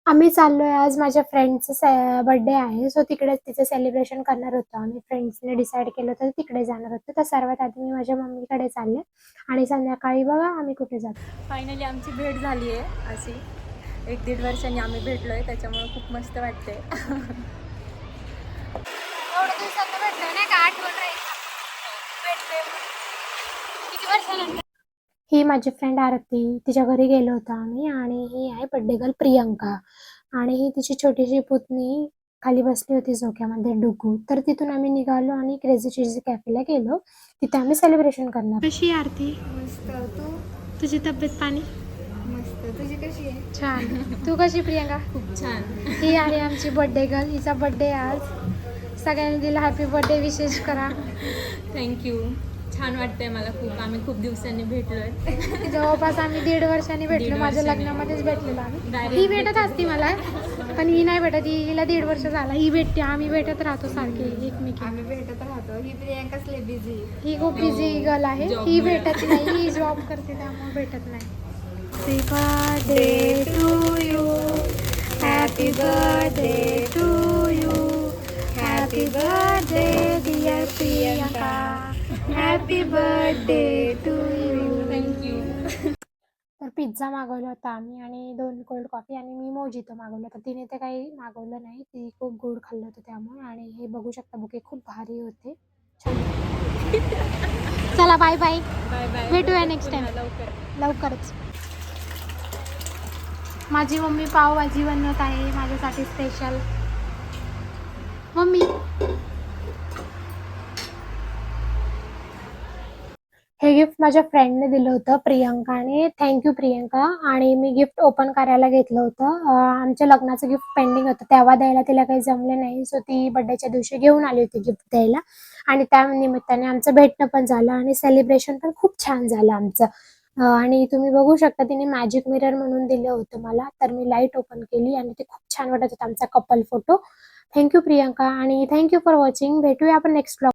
आम्ही चाललोय आज माझ्या फ्रेंडचा बर्थडे आहे. सो तिकडेच तिचं सेलिब्रेशन करणार होतो आम्ही. फ्रेंड्सने डिसाईड केलं होतं तिकडे जाणार होतो. तर सर्वात आधी मी माझ्या मम्मीकडे चालले आणि संध्याकाळी बघा आम्ही कुठे जातो. फायनली आमची भेट झाली आहे अशी 1-1.5 वर्षांनी आम्ही भेटलो आहे, त्याच्यामुळे खूप मस्त वाटते. एवढ्या दिवसांनी भेटलोय नाही का, आठवण राहील ना. भेटलोय किती वर्षानंतर. ही माझी फ्रेंड आरती, तिच्या घरी गेलो होतो आम्ही आणि ही आहे बर्थडे गर्ल प्रियंका आणि ही तिची छोटीशी पुतणी खाली बसली होती झोक्यामध्ये डुगू. तर तिथून आम्ही निघालो आणि क्रेझी चीज कॅफेला गेलो. तिथे आम्ही सेलिब्रेशन करणार. कशी आहे आरती? मस्त. तू? तुझी तब्येत पाणी? मस्त. तुझी कशी आहे? छान. तू कशी प्रियंका? खूप छान. ही आहे आमची बर्थडे गर्ल. हिचा बर्थडे आज. सगळ्यांनी दिला हॅपी बर्थडे विशेष करा. थँक्यू. छान वाटतंय मला खूप. आम्ही खूप दिवसांनी भेटलोय. जवळपास आम्ही 1.5 वर्षांनी भेटलो. 1.5 माझ्या वर्षांनी. लग्नामध्येच भेटलेलो आम्ही. Direct ही भेटत असती मला, पण ही नाही भेटत. हिला 1.5 वर्ष झाला. ही भेटते, आम्ही भेटत राहतो सारखे एकमेकी. आम्ही भेटत राहतो. ही प्रियांकाच लय बिझी. ही खूप बिझी गर्ल आहे. Job ही मुळे. भेटत नाही. ही जॉब करते त्यामुळे भेटत नाही. Happy birthday to you. Happy birthday to you. Happy birthday dear Priyanka. Happy birthday to you. Thank you. तर पिझ्झा मागवला होता आम्ही आणि 2 कोल्ड कॉफी आणि मी मोजितो मागवलं होतं. तिने ते काही मागवलं नाही. ती खूप गोड खाल्लं होतं त्यामुळे. आणि हे बघू शकता बुके खूप भारी होते. छान. चला बाय बाय. Bye bye. भेटूया नेक्स्ट टाइम लवकर. लवकरच. माझी मम्मी पावभाजी बनवत आहे माझ्यासाठी स्पेशल. मम्मी हे गिफ्ट माझ्या फ्रेंडने दिलं होतं प्रियंकाने. थँक्यू प्रियंका. आणि मी गिफ्ट ओपन करायला घेतलं होतं. आमच्या लग्नाचं गिफ्ट पेंडिंग होतं तेव्हा द्यायला तिला काही जमले नाही. सो ती बर्थडेच्या दिवशी घेऊन आली होती गिफ्ट द्यायला आणि त्या निमित्ताने आमचं भेटणं पण झालं आणि सेलिब्रेशन पण खूप छान झालं आमचं. आणि तुम्ही बघू शकता तिने मॅजिक मिरर म्हणून दिलं होतं मला. तर मी लाईट ओपन केली आणि ते खूप छान वाटत होता आमचा कपल फोटो. थँक्यू प्रियंका आणि थँक्यू फॉर वॉचिंग. भेटूया आपण नेक्स्ट ब्लॉग.